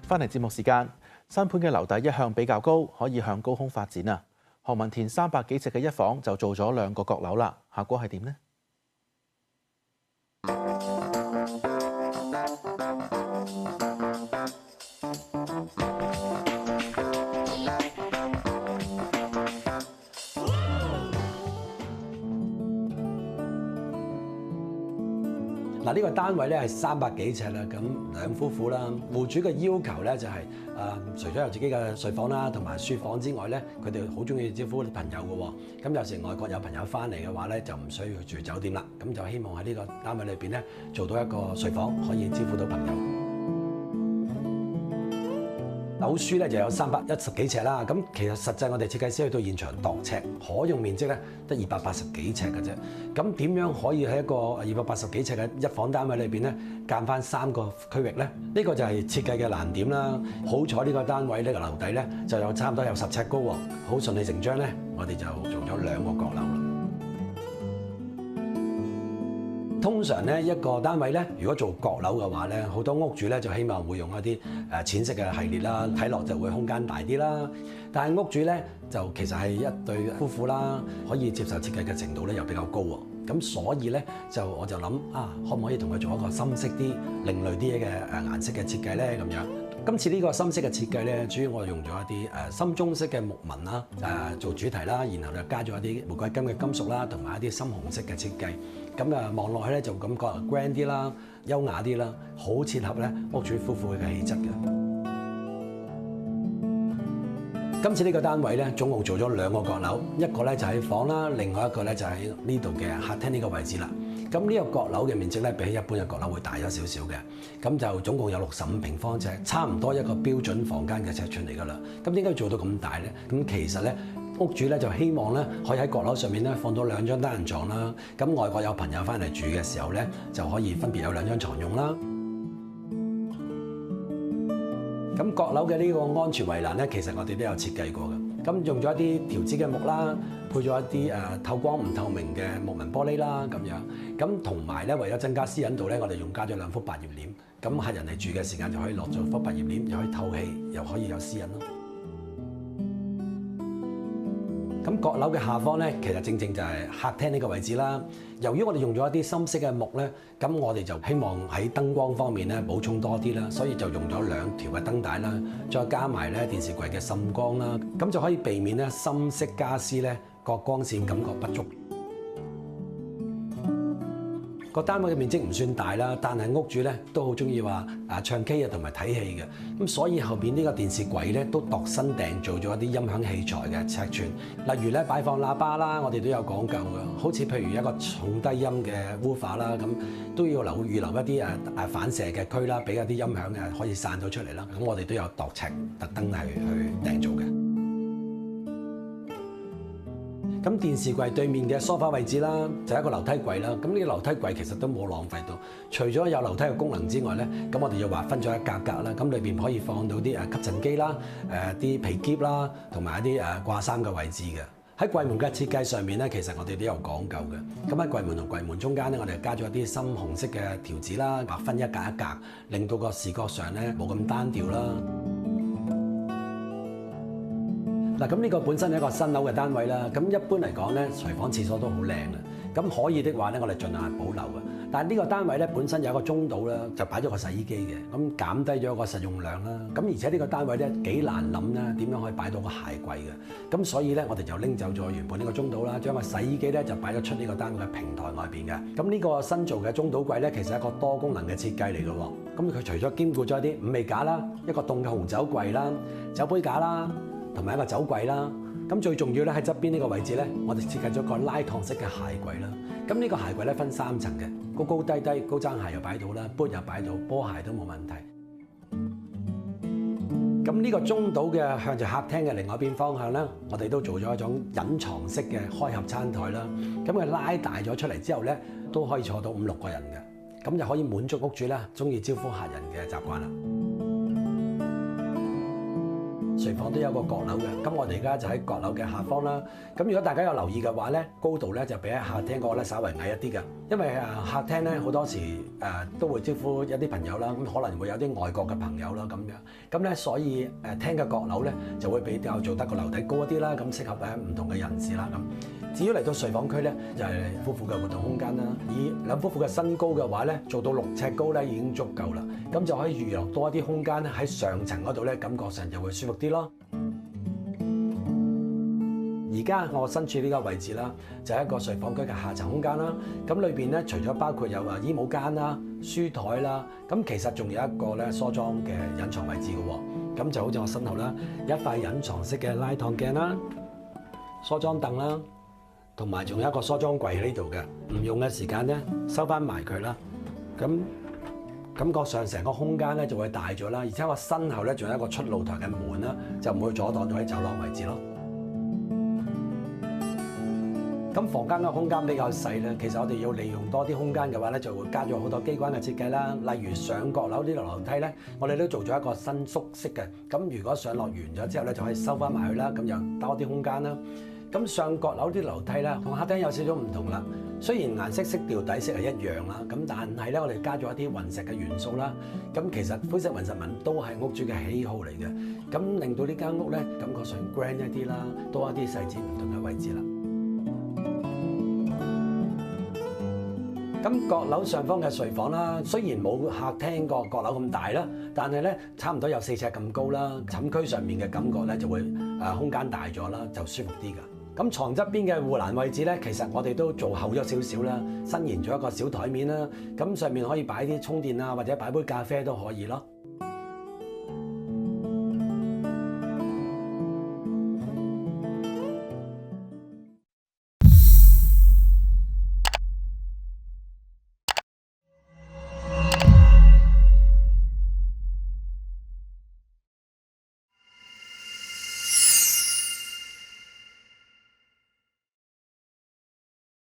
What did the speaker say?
翻嚟節目時間，新盤嘅樓底一向比較高，可以向高空發展啊。何文田300幾尺嘅一房就做咗2個閣樓啦，效果係點呢？嗱，呢個單位咧係300幾尺啦，咁兩夫婦啦，戶主嘅要求咧就係除咗有自己嘅睡房啦，同埋書房之外咧，佢哋好中意招呼啲朋友嘅喎。咁有時外國有朋友翻嚟嘅話咧，就唔需要住酒店啦，咁就希望喺呢個單位裏邊咧做到一個睡房，可以招呼到朋友。樓書咧就有310幾尺啦，咁其實實際我哋設計師去到現場度尺，可用面積咧得280幾尺嘅啫。咁點樣可以喺一個280幾尺嘅一房單位裏邊咧間翻3個區域咧？呢個就係設計嘅難點啦。好彩呢個單位呢個樓底咧就有差唔多有10尺高喎，好順理成章咧，我哋就做咗2個閣樓啦。通常咧一個單位咧，如果做閣樓嘅話咧，好多屋主咧就希望會用一啲淺色嘅系列啦，睇落就會空間大啲啦。但係屋主咧就其實係一對夫婦啦，可以接受設計嘅程度咧又比較高喎。咁所以咧我就諗可唔可以同佢做一個深色啲、另類啲嘅顏色嘅設計咧咁樣？今次呢個深色嘅設計咧，主要我用咗一啲深棕色嘅木紋啦，做主題啦，然後就加咗一啲玫瑰金嘅金屬啦，同埋一啲深紅色嘅設計。咁望落去咧就感覺 grand 啲啦，優雅啲啦，好切合咧屋主夫婦嘅氣質嘅。今次呢個單位咧，總共做咗2個閣樓，一個咧就喺房啦，另外一個咧就喺呢度嘅客廳呢個位置啦。咁呢個閣樓嘅面積咧，比起一般嘅閣樓會大咗少少嘅，咁就總共有65平方尺，差唔多一個標準房間嘅尺寸嚟㗎啦。咁點解要做到咁大咧？咁其實咧，屋主咧就希望咧可以喺閣樓上面咧放到2張單人床啦。咁外國有朋友翻嚟住嘅時候咧，就可以分別有2張床用啦。咁閣樓嘅呢個安全圍欄咧，其實我哋都有設計過嘅。咁用咗一啲調脂嘅木啦，配咗一啲透光唔透明嘅木紋玻璃啦，咁樣。咁同埋咧，為咗增加私隱度咧，我哋用加咗2幅百葉簾。咁客人嚟住嘅時間就可以落咗幅百葉簾，又可以透氣，又可以有私隱咯。咁閣樓嘅下方咧，其實正正就係客廳呢個位置啦。由於我哋用咗一啲深色嘅木咧，咁我哋就希望喺燈光方面咧補充多啲啦，所以就用咗2條嘅燈帶啦，再加埋咧電視櫃嘅滲光啦，咁就可以避免咧深色家私咧個光線感覺不足。個單位嘅面積唔算大啦，但係屋主咧都好中意話唱 K 啊同埋睇戲嘅，咁所以後邊呢個電視櫃咧都度身訂做咗一啲音響器材嘅尺寸，例如咧擺放喇叭啦，我哋都有講究嘅，好似譬如一個重低音嘅 woofer 啦，咁都要預留一啲反射嘅區啦，俾一啲音響可以散到出嚟啦，咁我哋都有度尺特登係去訂做嘅。咁電視櫃對面嘅梳化位置啦，就係一個樓梯櫃啦。咁呢個樓梯櫃其實都冇浪費到，除咗有樓梯嘅功能之外咧，咁我哋又劃分咗一格格啦。咁裏邊可以放到啲吸塵機啦、啲皮篋啦，同埋一啲掛衫嘅位置嘅。喺櫃門嘅設計上面咧，其實我哋都有講究嘅。咁喺櫃門同櫃門中間咧，我哋加咗一啲深紅色嘅條紙啦，劃分一格一格，令到個視覺上咧冇咁單調啦。嗱，咁呢個本身係一個新樓嘅單位啦。咁一般嚟講咧，廚房廁所都好靚嘅。咁可以的話咧，我哋盡量係保留嘅。但係呢個單位咧本身有一個中島啦，就擺咗個洗衣機嘅，咁減低咗個實用量啦。咁而且呢個單位咧幾難諗啦，點樣可以擺到個鞋櫃嘅？咁所以咧，我哋就拎走咗原本呢個中島啦，將個洗衣機咧就擺咗出呢個單位嘅平台外邊嘅。咁呢個新做嘅中島櫃咧，其實係一個多功能嘅設計嚟嘅喎。咁佢除咗兼顧咗一啲5味架啦，一個凍嘅紅酒櫃啦、酒杯架啦，同埋一個酒櫃啦，咁最重要咧喺側邊呢個位置咧，我哋設計咗個拉抗式嘅鞋櫃啦。咁呢個鞋櫃咧分3層嘅，高高低低，高踭鞋又擺到啦，boot 又擺到，波鞋都冇問題。咁呢個中島嘅向住客廳嘅另外一邊方向咧，我哋都做咗一種隱藏式嘅開合餐台啦。咁佢拉大咗出嚟之後咧，都可以坐到5-6個人嘅，咁就可以滿足屋主啦，中意招呼客人嘅習慣啦。睡房都有個閣樓嘅，咁我哋而家就喺閣樓嘅下方啦。咁如果大家有留意嘅話咧，高度咧就比喺客廳嗰個咧稍為矮一啲嘅，因為客廳咧好多時都會招呼一啲朋友啦，咁可能會有啲外國嘅朋友啦咁樣，咁咧所以廳嘅閣樓咧就會比較做得個樓底高一啲啦，咁適合喺唔同嘅人士啦咁。至於嚟到睡房區咧，就係夫婦嘅活動空間啦。以兩夫婦嘅身高嘅話咧，做到6尺高咧已經足夠啦。咁就可以預留多一啲空間咧喺上層嗰度咧，感覺上就會舒服啲咯。而家我身處呢個位置啦，就係一個睡房區嘅下層空間啦。咁裏邊咧，除咗包括有衣帽間啦、書台啦，咁其實仲有一個咧梳妝嘅隱藏位置嘅喎。咁就好似我身後啦，有一塊隱藏式嘅拉燙鏡啦、梳妝凳啦。同埋仲有一個梳妝櫃喺呢度嘅，唔用嘅時間咧收翻埋佢啦。咁感覺上成個空間咧就會大咗啦，而且我身後咧仲有一個出露台嘅門啦，就唔會阻擋到喺走廊位置咯。咁房間嘅空間比較細啦，其實我哋要利用多啲空間嘅話咧，就會加咗好多機關嘅設計啦。例如上閣樓呢條樓梯咧，我哋都做咗一個伸縮式嘅。咁如果上落完咗之後咧，就可以收翻埋去啦，咁又多啲空間啦。咁上閣樓啲樓梯咧，同客廳有少少唔同啦。雖然顏色、色調、底色係一樣啦，咁但係咧，我哋加咗一啲雲石嘅元素啦。咁其實灰色雲石紋都係屋主嘅喜好嚟嘅，咁令到呢間屋咧感覺上 grand 一啲啦，多一啲細節唔同嘅位置啦。咁閣樓上方嘅睡房啦，雖然冇客廳個閣樓咁大啦，但係咧差唔多有4尺咁高啦。寢區上面嘅感覺咧就會空間大咗啦，就舒服啲㗎。咁床側邊嘅護欄位置咧，其實我哋都做厚咗少少啦，伸延咗一個小台面啦。咁上面可以擺啲充電啊，或者擺杯咖啡都可以咯。